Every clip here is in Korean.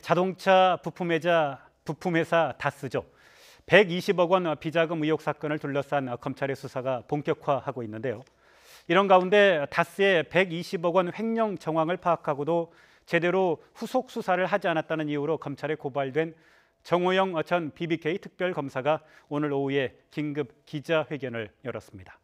자동차 부품회사 다스죠. 120억 원 비자금 의혹 사건을 둘러싼 검찰의 수사가 본격화하고 있는데요. 이런 가운데 다스의 120억 원 횡령 정황을 파악하고도 제대로 후속 수사를 하지 않았다는 이유로 검찰에 고발된 정호영 전 BBK 특별검사가 오늘 오후에 긴급 기자회견을 열었습니다.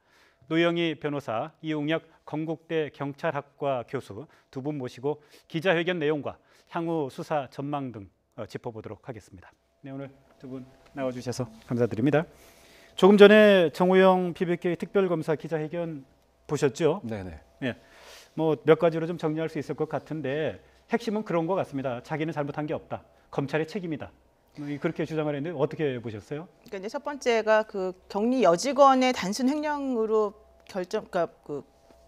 노영희 변호사, 이웅혁 건국대 경찰학과 교수 두 분 모시고 기자회견 내용과 향후 수사 전망 등 짚어보도록 하겠습니다. 네, 오늘 두 분 나와주셔서 감사드립니다. 조금 전에 정호영 BBK 특별검사 기자회견 보셨죠? 네네. 네, 뭐 몇 가지로 좀 정리할 수 있을 것 같은데 핵심은 그런 것 같습니다. 자기는 잘못한 게 없다. 검찰의 책임이다. 그렇게 주장을 했는데 어떻게 보셨어요? 그러니까 이제 첫 번째가 그 격리 여직원의 단순 횡령으로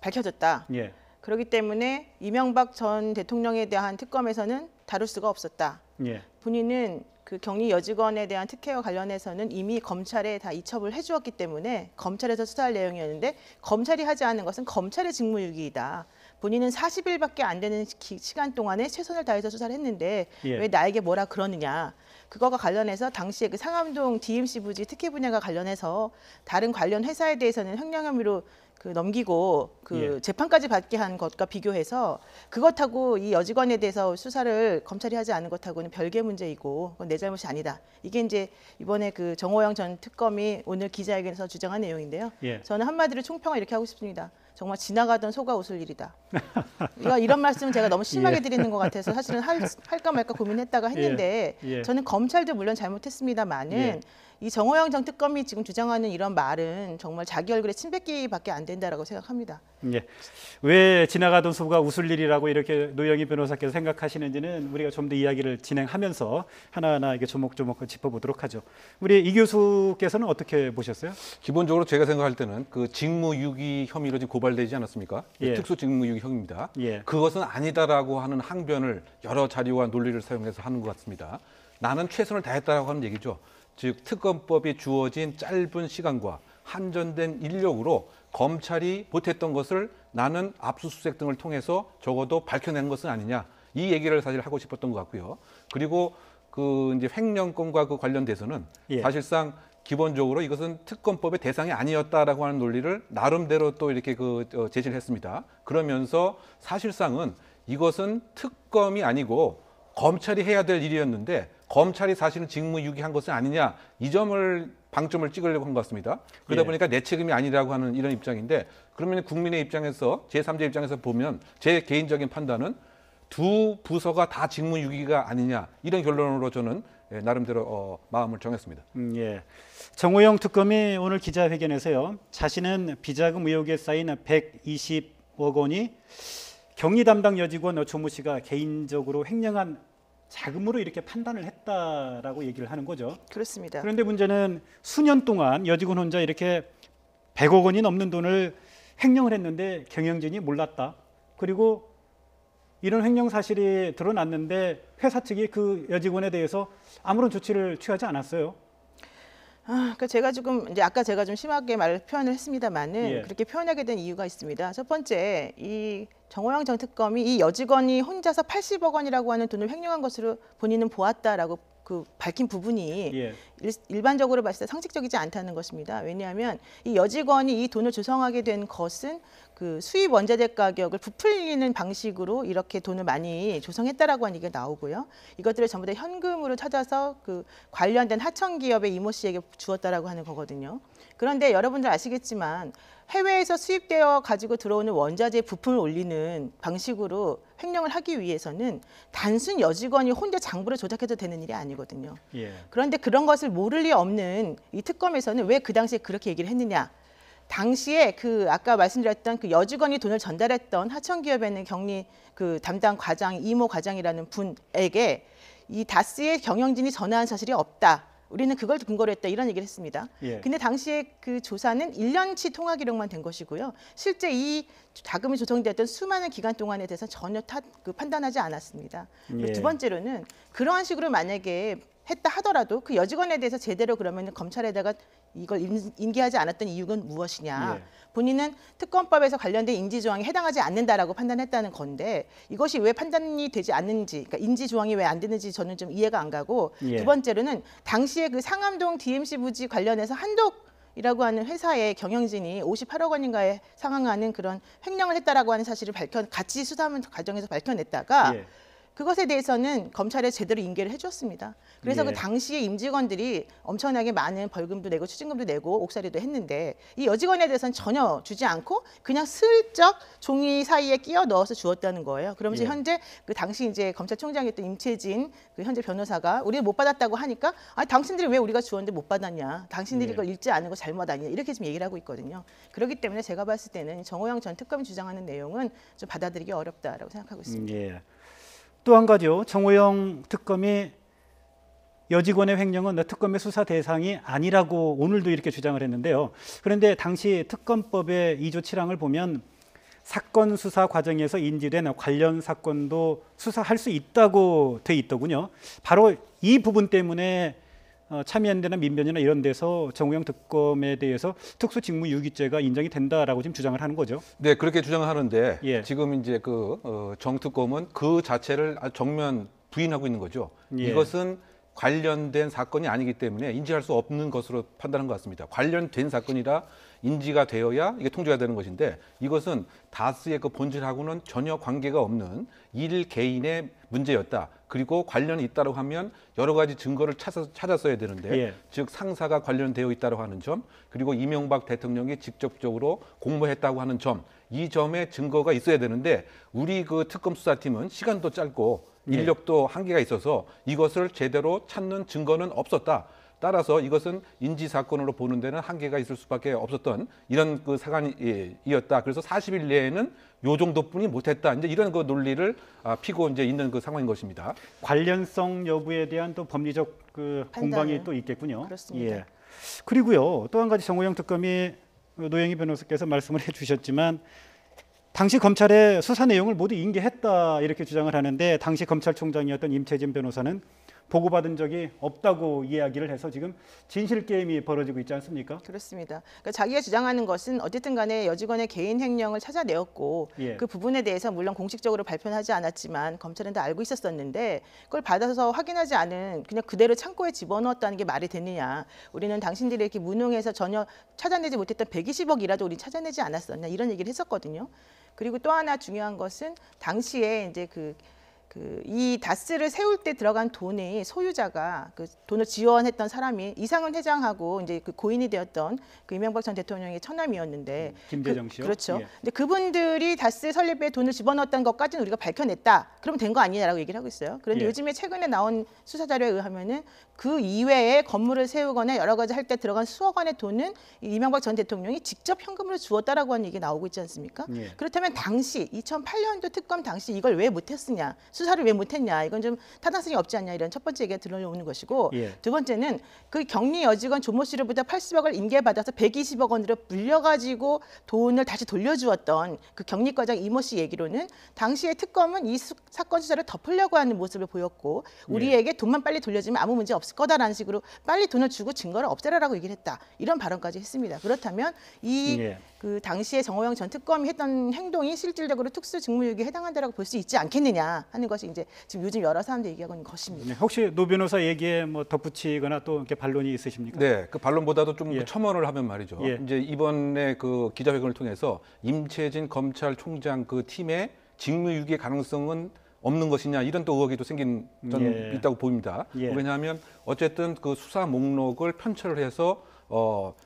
밝혀졌다. 예. 그렇기 때문에 이명박 전 대통령에 대한 특검에서는 다룰 수가 없었다. 예. 본인은 그 격리 여직원에 대한 특혜와 관련해서는 이미 검찰에 다 이첩을 해주었기 때문에 검찰에서 수사할 내용이었는데 검찰이 하지 않은 것은 검찰의 직무유기이다. 본인은 40일밖에 안 되는 시간 동안에 최선을 다해서 수사를 했는데 왜 나에게 뭐라 그러느냐. 그거가 관련해서 당시에 그 상암동 DMC 부지 특혜 분야가 관련해서 다른 관련 회사에 대해서는 횡령 혐의로 넘기고 재판까지 받게 한 것과 비교해서 그것하고 이 여직원에 대해서 수사를 검찰이 하지 않은 것하고는 별개 문제이고 그건 내 잘못이 아니다. 이게 이제 이번에 그 정호영 전 특검이 오늘 기자회견에서 주장한 내용인데요. 저는 한마디로 총평을 이렇게 하고 싶습니다. 정말 지나가던 소가 웃을 일이다. 이런 말씀 제가 너무 심하게 드리는 것 같아서 사실은 할까 말까 고민했다가 했는데 저는 검찰도 물론 잘못했습니다만은 이 정호영 전 특검이 지금 주장하는 이런 말은 정말 자기 얼굴에 침 뱉기밖에 안 된다라고 생각합니다. 왜 지나가던 소가 웃을 일이라고 이렇게 노영희 변호사께서 생각하시는지는 우리가 좀 더 이야기를 진행하면서 하나하나 이게 조목조목 짚어보도록 하죠. 우리 이 교수께서는 어떻게 보셨어요? 기본적으로 제가 생각할 때는 그 직무유기 혐의로 지금 고발되지 않았습니까? 특수직무유기 혐의입니다. 그것은 아니다라고 하는 항변을 여러 자료와 논리를 사용해서 하는 것 같습니다. 나는 최선을 다했다라고 하는 얘기죠. 즉 특검법이 주어진 짧은 시간과 한정된 인력으로 검찰이 못했던 것을 나는 압수수색 등을 통해서 적어도 밝혀낸 것은 아니냐 이 얘기를 사실 하고 싶었던 것 같고요. 그리고 그 이제 횡령권과 그 관련돼서는 사실상 기본적으로 이것은 특검법의 대상이 아니었다라고 하는 논리를 나름대로 또 이렇게 제시를 했습니다. 그러면서 사실상은 이것은 특검이 아니고 검찰이 해야 될 일이었는데 검찰이 사실은 직무유기한 것은 아니냐 이 점을 방점을 찍으려고 한 것 같습니다. 그러다 보니까 내 책임이 아니라고 하는 이런 입장인데 그러면 국민의 입장에서 제3자 입장에서 보면 제 개인적인 판단은 두 부서가 다 직무유기가 아니냐 이런 결론으로 저는 나름대로 마음을 정했습니다. 정호영 특검이 오늘 기자회견에서요. 자신은 비자금 의혹에 쌓인 120억 원이 격리 담당 여직원 조모 씨가 개인적으로 횡령한 자금으로 이렇게 판단을 했다라고 얘기를 하는 거죠. 그렇습니다. 그런데 문제는 수년 동안 여직원 혼자 이렇게 100억 원이 넘는 돈을 횡령을 했는데 경영진이 몰랐다. 그리고 이런 횡령 사실이 드러났는데 회사 측이 그 여직원에 대해서 아무런 조치를 취하지 않았어요. 그러니까 제가 지금 이제 아까 제가 좀 심하게 표현을 했습니다만은 그렇게 표현하게 된 이유가 있습니다. 첫 번째, 이 정호영 전 특검이 이 여직원이 혼자서 80억 원이라고 하는 돈을 횡령한 것으로 본인은 보았다라고 밝힌 부분이 일반적으로 봤을 때 상식적이지 않다는 것입니다. 왜냐하면 이 여직원이 이 돈을 조성하게 된 것은 그 수입 원자재 가격을 부풀리는 방식으로 이렇게 돈을 많이 조성했다라고 하는 얘기가 나오고요. 이것들을 전부 다 현금으로 찾아서 그 관련된 하청 기업의 이모 씨에게 주었다라고 하는 거거든요. 그런데 여러분들 아시겠지만 해외에서 수입되어 가지고 들어오는 원자재 부품을 올리는 방식으로 횡령을 하기 위해서는 단순 여직원이 혼자 장부를 조작해도 되는 일이 아니거든요. 그런데 그런 것을 모를 리 없는 이 특검에서는 왜 그 당시에 그렇게 얘기를 했느냐. 당시에 아까 말씀드렸던 그 여직원이 돈을 전달했던 하청기업에는 격리 담당 과장, 이모 과장이라는 분에게 이 다스의 경영진이 전화한 사실이 없다. 우리는 그걸 근거로 했다 이런 얘기를 했습니다. 근데 당시에 그 조사는 1년치 통화 기록만 된 것이고요. 실제 이 자금이 조성됐던 수많은 기간 동안에 대해서 전혀 판단하지 않았습니다. 두 번째로는 그러한 식으로 만약에 했다 하더라도 그 여직원에 대해서 제대로 그러면 검찰에다가 이걸 인계하지 않았던 이유는 무엇이냐. 본인은 특검법에서 관련된 인지조항에 해당하지 않는다라고 판단했다는 건데 이것이 왜 판단이 되지 않는지, 그러니까 인지조항이 왜 안 되는지 저는 좀 이해가 안 가고 두 번째로는 당시에 그 상암동 DMC 부지 관련해서 한독이라고 하는 회사의 경영진이 58억 원인가에 상항하는 그런 횡령을 했다라고 하는 사실을 같이 수사하는 과정에서 밝혀냈다가 그것에 대해서는 검찰에 제대로 인계를 해줬습니다. 그래서 그 당시에 임직원들이 엄청나게 많은 벌금도 내고 추징금도 내고 옥살이도 했는데 이 여직원에 대해서는 전혀 주지 않고 그냥 슬쩍 종이 사이에 끼워 넣어서 주었다는 거예요. 그러면서 현재 그 당시 이제 검찰총장이었던 임채진 그 현재 변호사가 우리는 못 받았다고 하니까 당신들이 왜 우리가 주었는데 못 받았냐? 당신들이 이걸 읽지 않은 거 잘못 아니냐? 이렇게 지금 얘기를 하고 있거든요. 그렇기 때문에 제가 봤을 때는 정호영 전 특검이 주장하는 내용은 좀 받아들이기 어렵다라고 생각하고 있습니다. 또 한 가지요. 정호영 특검이 여직원의 횡령은 특검의 수사 대상이 아니라고 오늘도 이렇게 주장을 했는데요. 그런데 당시 특검법의 2조 7항을 보면 사건 수사 과정에서 인지된 관련 사건도 수사할 수 있다고 돼 있더군요. 바로 이 부분 때문에 참여연대나 민변이나 이런 데서 정호영 특검에 대해서 특수직무유기죄가 인정이 된다라고 지금 주장을 하는 거죠. 네, 그렇게 주장을 하는데 지금 이제 정 특검은 그 자체를 정면 부인하고 있는 거죠. 이것은 관련된 사건이 아니기 때문에 인지할 수 없는 것으로 판단한 것 같습니다. 관련된 사건이라 인지가 되어야 이게 통제가 되는 것인데 이것은 다스의 그 본질하고는 전혀 관계가 없는 일 개인의 문제였다. 그리고 관련이 있다고 하면 여러 가지 증거를 찾았어야 되는데 즉 상사가 관련되어 있다고 하는 점 그리고 이명박 대통령이 직접적으로 공모했다고 하는 점 이 점에 증거가 있어야 되는데 우리 그 특검 수사팀은 시간도 짧고 인력도 한계가 있어서 이것을 제대로 찾는 증거는 없었다. 따라서 이것은 인지 사건으로 보는 데는 한계가 있을 수밖에 없었던 이런 그 사건이었다. 그래서 40일 내에는 요 정도뿐이 못했다. 이제 이런 그 논리를 피고 이제 있는 그 상황인 것입니다. 관련성 여부에 대한 또 법리적 그 공방이 또 있겠군요. 그렇습니다. 그리고요 또 한 가지 정호영 특검이 노영희 변호사께서 말씀을 해주셨지만 당시 검찰의 수사 내용을 모두 인계했다 이렇게 주장을 하는데 당시 검찰총장이었던 임채진 변호사는 보고받은 적이 없다고 이야기를 해서 지금 진실 게임이 벌어지고 있지 않습니까? 그렇습니다. 그러니까 자기가 주장하는 것은 어쨌든 간에 여직원의 개인 횡령을 찾아내었고 그 부분에 대해서 물론 공식적으로 발표는 하지 않았지만 검찰은 다 알고 있었었는데 그걸 받아서 확인하지 않은 그냥 그대로 창고에 집어넣었다는 게 말이 되느냐. 우리는 당신들이 이렇게 무능해서 전혀 찾아내지 못했던 120억이라도 우리 찾아내지 않았었냐 이런 얘기를 했었거든요. 그리고 또 하나 중요한 것은 당시에 이제 이 다스를 세울 때 들어간 돈의 소유자가 그 돈을 지원했던 사람이 이상은 회장하고 이제 그 고인이 되었던 그 이명박 전 대통령의 처남이었는데 김대정 씨요. 그렇죠. 근데 그분들이 다스 설립에 돈을 집어넣었던 것까지는 우리가 밝혀냈다. 그러면 된 거 아니냐라고 얘기를 하고 있어요. 그런데 요즘에 최근에 나온 수사 자료에 의하면은 그 이외에 건물을 세우거나 여러 가지 할 때 들어간 수억 원의 돈은 이명박 전 대통령이 직접 현금으로 주었다라고 하는 얘기 나오고 있지 않습니까? 그렇다면 당시 2008년도 특검 당시 이걸 왜 못했으냐? 수사를 왜 못했냐 이건 좀 타당성이 없지 않냐 이런 첫 번째 얘기가 들어오는 것이고 두 번째는 그 격리 여직원 조모 씨로부터 80억을 인계받아서 120억 원으로 불려가지고 돈을 다시 돌려주었던 그 격리과장 이모 씨 얘기로는 당시에 특검은 이 사건 수사를 덮으려고 하는 모습을 보였고 우리에게 돈만 빨리 돌려주면 아무 문제 없을 거다라는 식으로 빨리 돈을 주고 증거를 없애라라고 얘기를 했다 이런 발언까지 했습니다. 그렇다면 그 당시에 정호영 전 특검이 했던 행동이 실질적으로 특수직무유기에 해당한다라고 볼 수 있지 않겠느냐 하는 것이 이제 지금 요즘 여러 사람들이 얘기하고 있는 것입니다. 혹시 노 변호사 얘기에 뭐 덧붙이거나 또 이렇게 반론이 있으십니까? 네, 그 반론보다도 좀 첨언을 하면 말이죠. 이제 이번에 그 기자회견을 통해서 임채진 검찰총장 그 팀의 직무유기의 가능성은 없는 것이냐 이런 또 의혹이 또 생긴 점 있다고 보입니다. 왜냐하면 어쨌든 그 수사 목록을 편철을 해서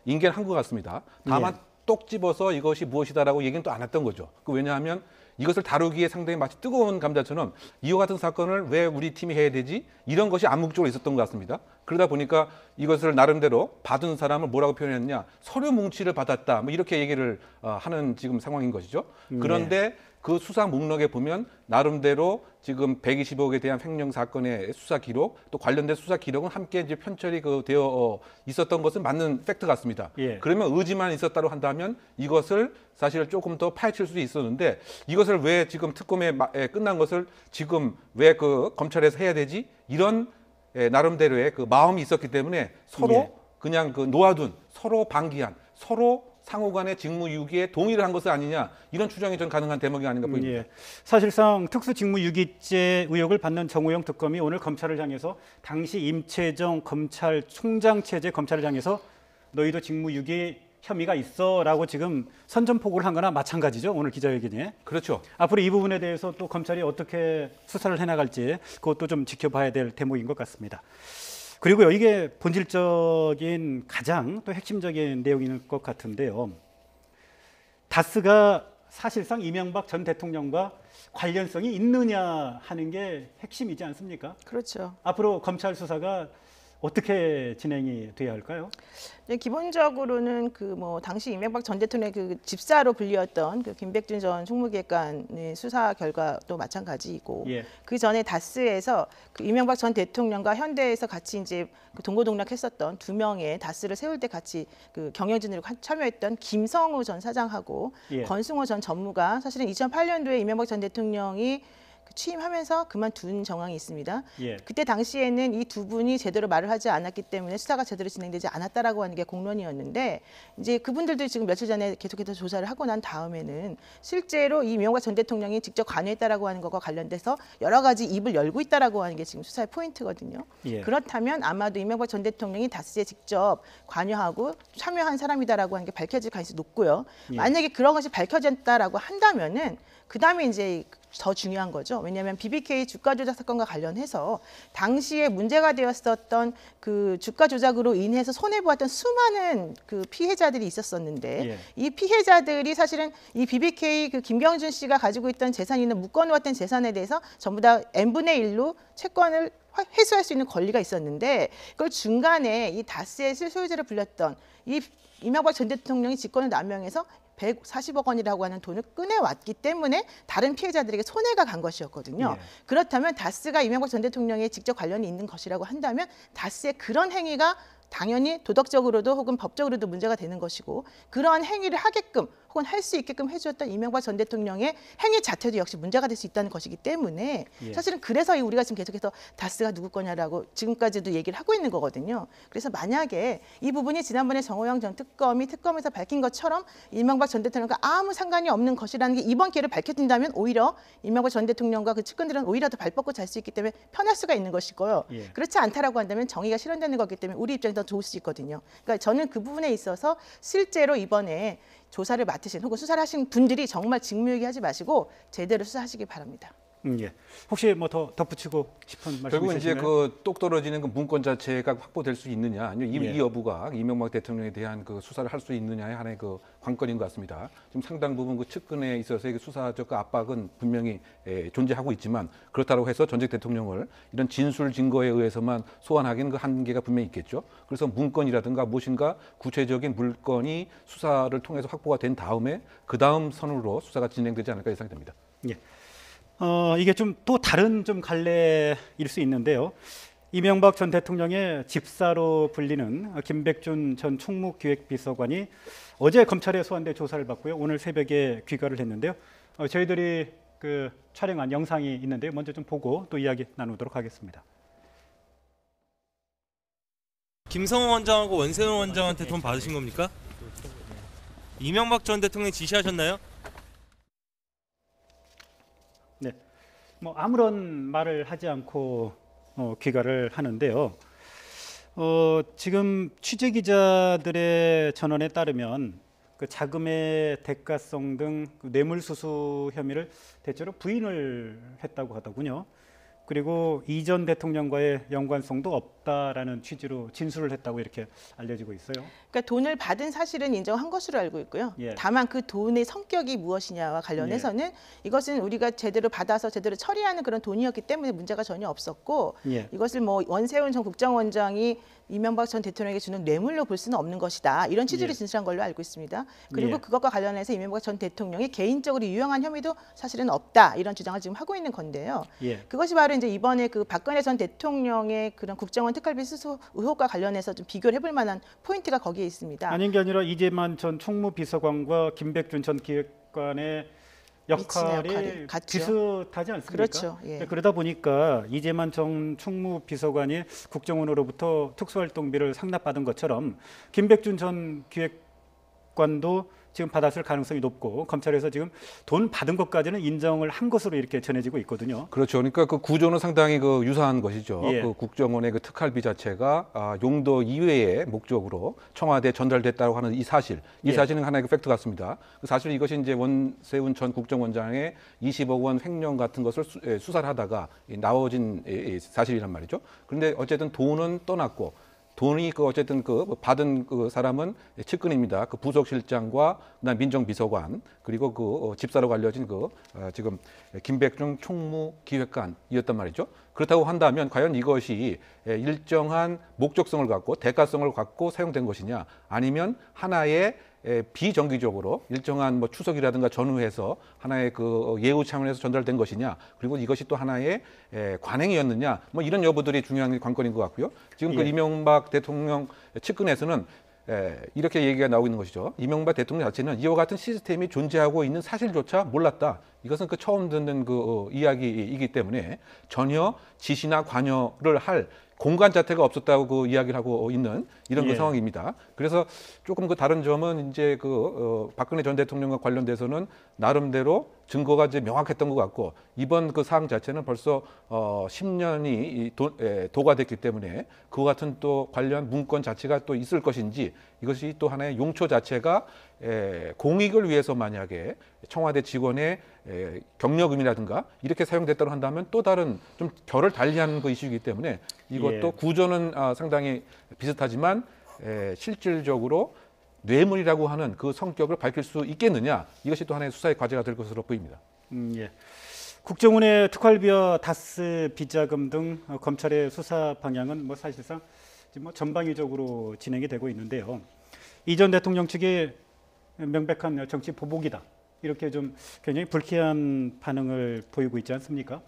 인계를 한 것 같습니다. 다만 똑 집어서 이것이 무엇이다라고 얘기는 또 안 했던 거죠. 왜냐하면 이것을 다루기에 상당히 마치 뜨거운 감자처럼 이와 같은 사건을 왜 우리 팀이 해야 되지? 이런 것이 암묵적으로 있었던 것 같습니다. 그러다 보니까 이것을 나름대로 받은 사람을 뭐라고 표현했냐? 서류 뭉치를 받았다. 뭐 이렇게 얘기를 하는 지금 상황인 것이죠. 그런데 그 수사 목록에 보면 나름대로 지금 120억에 대한 횡령 사건의 수사 기록 또 관련된 수사 기록은 함께 이제 편철이 되어 있었던 것은 맞는 팩트 같습니다. 그러면 의지만 있었다고 한다면 이것을 사실 조금 더 파헤칠 수도 있었는데 이것을 왜 지금 특검에 끝난 것을 지금 왜 그 검찰에서 해야 되지? 이런 나름대로의 그 마음이 있었기 때문에 서로 그냥 그 놓아둔 서로 방기한 서로 상호 간의 직무유기에 동의를 한 것은 아니냐 이런 추정이 전 가능한 대목이 아닌가 보입니다. 예. 사실상 특수직무유기죄 의혹을 받는 정호영 특검이 오늘 검찰을 향해서 당시 임채정 검찰총장 체제 검찰을 향해서 너희도 직무유기 혐의가 있어라고 지금 선전포고를 한 거나 마찬가지죠. 오늘 기자회견에. 그렇죠. 앞으로 이 부분에 대해서 또 검찰이 어떻게 수사를 해나갈지 그것도 좀 지켜봐야 될 대목인 것 같습니다. 그리고요, 이게 본질적인 가장 또 핵심적인 내용인 것 같은데요. 다스가 사실상 이명박 전 대통령과 관련성이 있느냐 하는 게 핵심이지 않습니까? 그렇죠. 앞으로 검찰 수사가 어떻게 진행이 돼야 할까요? 네, 기본적으로는 그 뭐 당시 이명박 전 대통령의 그 집사로 불리웠던 그 김백준 전 총무기획관의 수사 결과도 마찬가지이고, 예. 그 전에 다스에서 그 이명박 전 대통령과 현대에서 같이 이제 그 동고동락했었던 2명의 다스를 세울 때 같이 그 경영진으로 참여했던 김성우 전 사장하고 예. 권승호 전 전무가 사실은 2008년도에 이명박 전 대통령이 취임하면서 그만둔 정황이 있습니다. 예. 그때 당시에는 이 두 분이 제대로 말을 하지 않았기 때문에 수사가 제대로 진행되지 않았다라고 하는 게 공론이었는데, 이제 그분들도 지금 며칠 전에 계속해서 조사를 하고 난 다음에는 실제로 이 이명박 전 대통령이 직접 관여했다라고 하는 것과 관련돼서 여러 가지 입을 열고 있다라고 하는 게 지금 수사의 포인트거든요. 예. 그렇다면 아마도 이명박 전 대통령이 다스에 직접 관여하고 참여한 사람이다라고 하는 게 밝혀질 가능성이 높고요. 예. 만약에 그런 것이 밝혀졌다라고 한다면은 그 다음에 이제 더 중요한 거죠. 왜냐하면 BBK 주가 조작 사건과 관련해서 당시에 문제가 되었었던 그 주가 조작으로 인해서 손해 보았던 수많은 그 피해자들이 있었었는데, 예. 이 피해자들이 사실은 이 BBK 그 김경준 씨가 가지고 있던 재산이 있는 묶어놓았던 재산에 대해서 전부 다 n분의 1로 채권을 회수할 수 있는 권리가 있었는데, 그걸 중간에 이 다스의 실소유자를 불렸던 이 이명박 전 대통령이 직권을 남용해서 140억 원이라고 하는 돈을 꺼내왔기 때문에 다른 피해자들에게 손해가 간 것이었거든요. 예. 그렇다면 다스가 이명박 전 대통령에 직접 관련이 있는 것이라고 한다면 다스의 그런 행위가 당연히 도덕적으로도 혹은 법적으로도 문제가 되는 것이고, 그러한 행위를 하게끔 혹은 할 수 있게끔 해주었던 이명박 전 대통령의 행위 자체도 역시 문제가 될 수 있다는 것이기 때문에 예. 사실은 그래서 우리가 지금 계속해서 다스가 누구 거냐라고 지금까지도 얘기를 하고 있는 거거든요. 그래서 만약에 이 부분이 지난번에 정호영 전 특검이 특검에서 밝힌 것처럼 이명박 전 대통령과 아무 상관이 없는 것이라는 게 이번 기회를 밝혀진다면 오히려 이명박 전 대통령과 그 측근들은 오히려 더 발 뻗고 잘 수 있기 때문에 편할 수가 있는 것이고요. 예. 그렇지 않다라고 한다면 정의가 실현되는 거기 때문에 우리 입장에서 더 좋을 수 있거든요. 그러니까 저는 그 부분에 있어서 실제로 이번에 조사를 맡으신 혹은 수사를 하신 분들이 정말 직무유기 하지 마시고 제대로 수사하시기 바랍니다. 예. 혹시 뭐 더 덧붙이고 싶은 말씀 결국은 이제 있으신가요? 그 똑 떨어지는 그 문건 자체가 확보될 수 있느냐, 아니면 예. 이 여부가 이명박 대통령에 대한 그 수사를 할 수 있느냐의 하나의 그 관건인 것 같습니다. 지금 상당 부분 그 측근에 있어서의 그 수사적 압박은 분명히 존재하고 있지만, 그렇다고 해서 전직 대통령을 이런 진술 증거에 의해서만 소환하기는 그 한계가 분명히 있겠죠. 그래서 문건이라든가 무엇인가 구체적인 물건이 수사를 통해서 확보가 된 다음에 그 다음 선으로 수사가 진행되지 않을까 예상이 됩니다. 예. 이게 좀 또 다른 좀 갈래일 수 있는데요. 이명박 전 대통령의 집사로 불리는 김백준 전 총무기획비서관이 어제 검찰에 소환돼 조사를 받고요. 오늘 새벽에 귀가를 했는데요. 저희들이 그 촬영한 영상이 있는데요. 먼저 좀 보고 또 이야기 나누도록 하겠습니다. 김성호 원장하고 원세훈 원장한테 돈 받으신 겁니까? 이명박 전 대통령이 지시하셨나요? 네, 뭐 아무런 말을 하지 않고 귀가를 하는데요. 지금 취재 기자들의 전원에 따르면 그 자금의 대가성 등 뇌물수수 혐의를 대체로 부인을 했다고 하더군요. 그리고 이전 대통령과의 연관성도 없다라는 취지로 진술을 했다고 이렇게 알려지고 있어요. 그러니까 돈을 받은 사실은 인정한 것으로 알고 있고요. 예. 다만 그 돈의 성격이 무엇이냐와 관련해서는 이것은 우리가 제대로 받아서 제대로 처리하는 그런 돈이었기 때문에 문제가 전혀 없었고, 예. 이것을 뭐 원세훈 전 국정원장이 이명박 전 대통령에게 주는 뇌물로 볼 수는 없는 것이다, 이런 취지로 예. 진술한 걸로 알고 있습니다. 그리고 예. 그것과 관련해서 이명박 전 대통령이 개인적으로 유용한 혐의도 사실은 없다, 이런 주장을 지금 하고 있는 건데요. 예. 그것이 바로 이제 이번에 그 박근혜 전 대통령의 그런 국정원 특활비 수수 의혹과 관련해서 좀 비교를 해볼 만한 포인트가 거기에 있습니다. 아닌 게 아니라 이재만 전 총무비서관과 김백준 전 기획관의 역할이 비슷하지 않습니까? 그렇죠. 예. 그러다 보니까 이재만 전 총무비서관이 국정원으로부터 특수활동비를 상납받은 것처럼 김백준 전 기획관도 지금 받았을 가능성이 높고 검찰에서 지금 돈 받은 것까지는 인정을 한 것으로 이렇게 전해지고 있거든요. 그렇죠. 그러니까 그 구조는 상당히 그 유사한 것이죠. 예. 그 국정원의 그 특활비 자체가 용도 이외의 목적으로 청와대에 전달됐다고 하는 이 사실, 이 사실은 하나의 그 팩트 같습니다. 사실 이것이 이제 원세훈 전 국정원장의 20억 원 횡령 같은 것을 수사를 하다가 나와진 사실이란 말이죠. 그런데 어쨌든 돈은 떠났고. 돈이 어쨌든 받은 사람은 측근입니다. 그 부속실장과 그다음 민정비서관 그리고 집사로 알려진 지금 김백준 총무기획관이었단 말이죠. 그렇다고 한다면 과연 이것이 일정한 목적성을 갖고 대가성을 갖고 사용된 것이냐, 아니면 하나의 비정기적으로 일정한 추석이라든가 전후해서 하나의 예우 차원에서 전달된 것이냐, 그리고 이것이 또 하나의 관행이었느냐, 이런 여부들이 중요한 관건인 것 같고요. 지금 이명박 대통령 측근에서는 이렇게 얘기가 나오고 있는 것이죠. 이명박 대통령 자체는 이와 같은 시스템이 존재하고 있는 사실조차 몰랐다. 이것은 처음 듣는 이야기이기 때문에 전혀 지시나 관여를 할 공간 자체가 없었다고 이야기를 하고 있는 이런 상황입니다. 그래서 조금 다른 점은 이제 박근혜 전 대통령과 관련돼서는 나름대로 증거가 이제 명확했던 것 같고, 이번 사항 자체는 벌써 10년이 도가 됐기 때문에 그와 같은 또 관련 문건 자체가 또 있을 것인지, 이것이 또 하나의 용처 자체가 공익을 위해서 만약에 청와대 직원의 경력금이라든가 이렇게 사용됐다고 한다면 또 다른 좀 결을 달리하는 이슈이기 때문에 이것도 구조는 상당히 비슷하지만 실질적으로 뇌물이라고 하는 그 성격을 밝힐 수 있겠느냐, 이것이 또 하나의 수사의 과제가 될 것으로 보입니다. 국정원의 특활비와 다스 비자금 등 검찰의 수사 방향은 사실상 전방위적으로 진행이 되고 있는데요. 이 전 대통령 측이 명백한 정치 보복이다, 이렇게 좀 굉장히 불쾌한 반응을 보이고 있지 않습니까?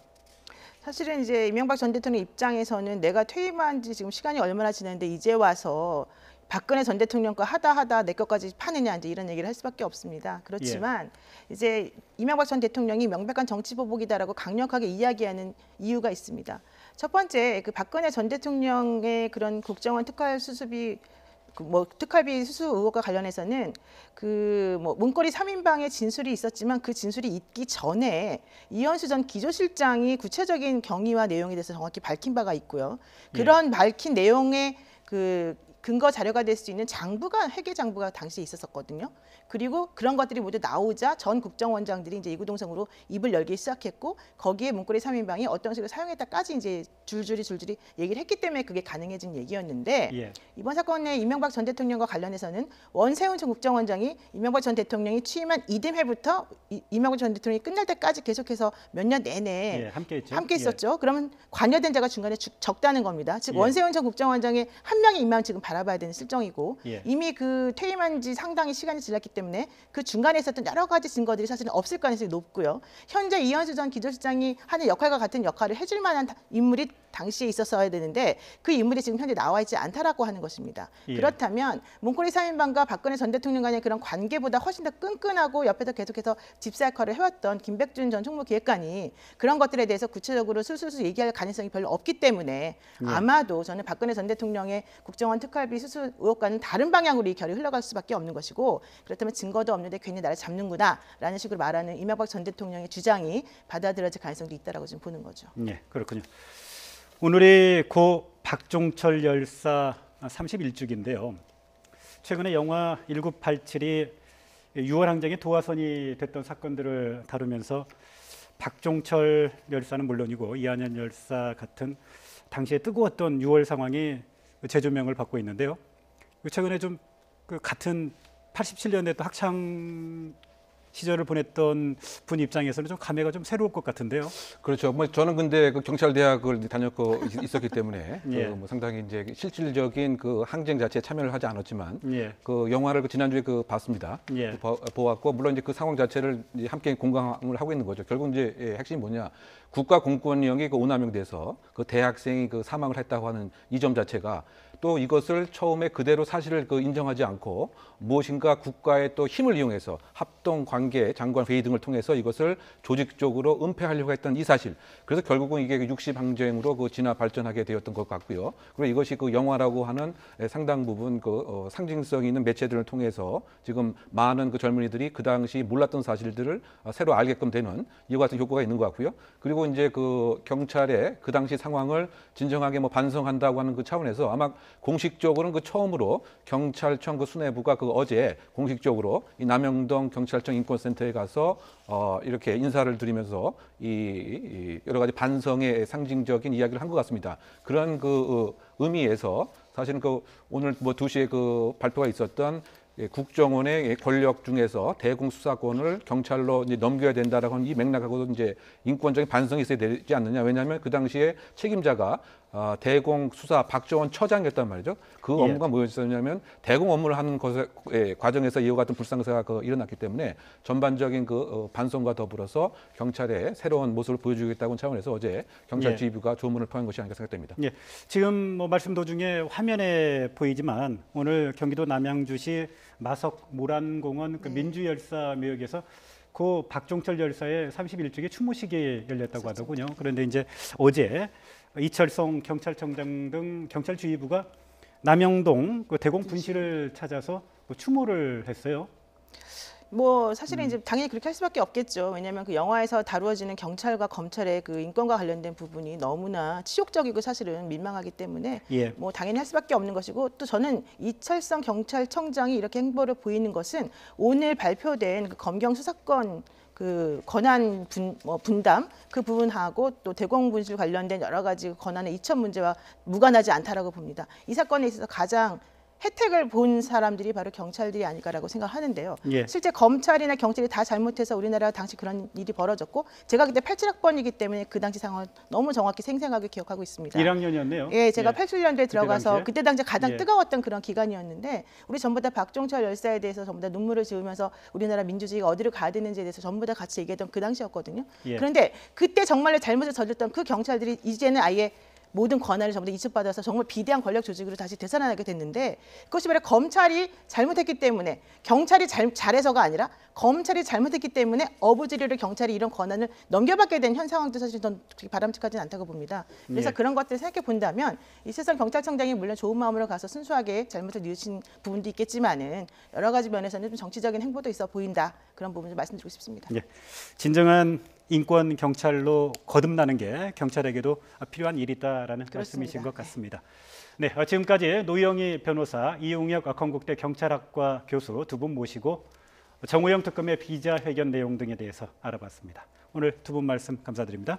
사실은 이제 이명박 전 대통령 입장에서는 내가 퇴임한 지 지금 시간이 얼마나 지났는데 이제 와서 박근혜 전 대통령과 하다 내 것까지 파느냐, 이제 이런 얘기를 할 수밖에 없습니다. 그렇지만 이제 이명박 전 대통령이 명백한 정치 보복이다라고 강력하게 이야기하는 이유가 있습니다. 첫 번째, 박근혜 전 대통령의 그런 국정원 특활 수습이 특활비 수수 의혹과 관련해서는 문고리 3인방의 진술이 있었지만 그 진술이 있기 전에 이현수 전 기조실장이 구체적인 경위와 내용에 대해서 정확히 밝힌 바가 있고요. 그런 밝힌 내용의 근거 자료가 될 수 있는 회계 장부가 당시에 있었거든요. 그리고 그런 것들이 모두 나오자 전 국정원장들이 이제 이구동성으로 입을 열기 시작했고, 거기에 문고리 3인방이 어떤 식으로 사용했다까지 이제 줄줄이 얘기를 했기 때문에 그게 가능해진 얘기였는데, 이번 사건의 이명박 전 대통령과 관련해서는 원세훈 전 국정원장이 이명박 전 대통령이 취임한 이듬해부터 이명박 전 대통령이 끝날 때까지 계속해서 몇 년 내내 함께 있었죠. 그러면 관여된 자가 중간에 적다는 겁니다. 즉 원세훈 전 국정원장의 한 명의 입만 지금 바라봐야 되는 실정이고, 이미 퇴임한 지 상당히 시간이 지났기 때문에 그 중간에 있었던 여러 가지 증거들이 사실은 없을 가능성이 높고요. 현재 이현수 전 기조실장이 하는 역할과 같은 역할을 해줄 만한 인물이 당시에 있었어야 되는데 그 인물이 지금 현재 나와 있지 않다라고 하는 것입니다. 그렇다면 문고리 3인방과 박근혜 전 대통령 간의 그런 관계보다 훨씬 더 끈끈하고 옆에서 계속해서 집사 역할을 해왔던 김백준 전 총무기획관이 그런 것들에 대해서 구체적으로 술술술 얘기할 가능성이 별로 없기 때문에 아마도 저는 박근혜 전 대통령의 국정원 특활비 수수 의혹과는 다른 방향으로 이 결이 흘러갈 수밖에 없는 것이고, 그렇다면 증거도 없는데 괜히 나를 잡는구나라는 식으로 말하는 이명박 전 대통령의 주장이 받아들여질 가능성도 있다라고 지금 보는 거죠. 네, 그렇군요. 오늘이 고 박종철 열사 31주기인데요. 최근에 영화 1987이 6월 항쟁의 도화선이 됐던 사건들을 다루면서 박종철 열사는 물론이고 이한열 열사 같은 당시에 뜨거웠던 6월 상황이 재조명을 받고 있는데요. 최근에 좀 같은 87년대 또 학창 시절을 보냈던 분 입장에서는 좀 감회가 좀 새로울 것 같은데요. 그렇죠. 저는 근데 경찰대학을 다녔고 있었기 때문에 상당히 이제 실질적인 항쟁 자체에 참여를 하지 않았지만 영화를 지난주에 봤습니다. 보았고, 물론 이제 그 상황 자체를 이제 함께 공감을 하고 있는 거죠. 결국 이제 핵심이 뭐냐, 국가 공권력이 오남용돼서 대학생이 사망을 했다고 하는 이 점 자체가 또 이것을 처음에 그대로 사실을 인정하지 않고 무엇인가 국가의 또 힘을 이용해서 합동 관계 장관 회의 등을 통해서 이것을 조직적으로 은폐하려고 했던 이 사실. 그래서 결국은 이게 육시방쟁으로 진화 발전하게 되었던 것 같고요. 그리고 이것이 영화라고 하는 상당 부분 상징성 있는 매체들을 통해서 지금 많은 젊은이들이 그 당시 몰랐던 사실들을 새로 알게끔 되는 이와 같은 효과가 있는 것 같고요. 그리고 이제 경찰의 그 당시 상황을 진정하게 반성한다고 하는 차원에서 아마 공식적으로는 처음으로 경찰청 수뇌부가 어제 공식적으로 이 남영동 경찰청 인권센터에 가서 이렇게 인사를 드리면서 이 여러 가지 반성의 상징적인 이야기를 한 것 같습니다. 그런 의미에서 사실은 오늘 2시에 발표가 있었던 국정원의 권력 중에서 대공 수사권을 경찰로 이제 넘겨야 된다라고 하는 이 맥락하고도 이제 인권적인 반성이 있어야 되지 않느냐. 왜냐하면 그 당시에 책임자가 대공 수사 박정원 처장이었단 말이죠. 그 업무가 뭐였었냐면 대공 업무를 하는 과정에서 이와 같은 불상사가 일어났기 때문에 전반적인 반성과 더불어서 경찰의 새로운 모습을 보여주겠다는 차원에서 어제 경찰 지휘부가 조문을 표한 것이 아닌가 생각됩니다. 예. 지금 말씀 도중에 화면에 보이지만 오늘 경기도 남양주시 마석 모란공원 민주열사 묘역에서 박종철 열사의 31주기 추모식이 열렸다고 하더군요. 그런데 이제 어제 이철성 경찰청장 등 경찰 지휘부가 남영동 대공 분실을 찾아서 추모를 했어요. 사실은 이제 당연히 그렇게 할 수밖에 없겠죠. 왜냐하면 영화에서 다루어지는 경찰과 검찰의 인권과 관련된 부분이 너무나 치욕적이고 사실은 민망하기 때문에 당연히 할 수밖에 없는 것이고, 또 저는 이철성 경찰청장이 이렇게 행보를 보이는 것은 오늘 발표된 검경 수사권 권한 분담 그 부분하고 또 대공 분실 관련된 여러 가지 권한의 이첩 문제와 무관하지 않다라고 봅니다. 이 사건에 있어서 가장 혜택을 본 사람들이 바로 경찰들이 아닐까라고 생각하는데요. 실제 검찰이나 경찰이 다 잘못해서 우리나라가 당시 그런 일이 벌어졌고, 제가 그때 87학번이기 때문에 그 당시 상황을 너무 정확히 생생하게 기억하고 있습니다. 1학년이었네요. 예, 제가 87년도에 들어가서 그때 당시에 가장 뜨거웠던 그런 기간이었는데, 우리 전부 다 박종철 열사에 대해서 전부 다 눈물을 지으면서 우리나라 민주주의가 어디로 가야 되는지에 대해서 전부 다 같이 얘기했던 그 당시였거든요. 그런데 그때 정말로 잘못을 저질렀던 그 경찰들이 이제는 아예 모든 권한을 전부 다 이첩받아서 정말 비대한 권력 조직으로 다시 되살아나게 됐는데, 그것이 바로 검찰이 잘못했기 때문에, 경찰이 잘해서가 아니라 검찰이 잘못했기 때문에 어부지리를 경찰이 이런 권한을 넘겨받게 된 현 상황도 사실 전 그렇게 바람직하지는 않다고 봅니다. 그래서 그런 것들을 생각해 본다면 이철성 경찰청장이 물론 좋은 마음으로 가서 순수하게 잘못을 뉘우친 부분도 있겠지만은 여러 가지 면에서는 좀 정치적인 행보도 있어 보인다, 그런 부분을 좀 말씀드리고 싶습니다. 진정한 인권 경찰로 거듭나는 게 경찰에게도 필요한 일이다라는 말씀이신 것 같습니다. 네, 지금까지 노영희 변호사, 이용혁 건국대 경찰학과 교수 두 분 모시고 정호영 특검의 기자회견 내용 등에 대해서 알아봤습니다. 오늘 두 분 말씀 감사드립니다.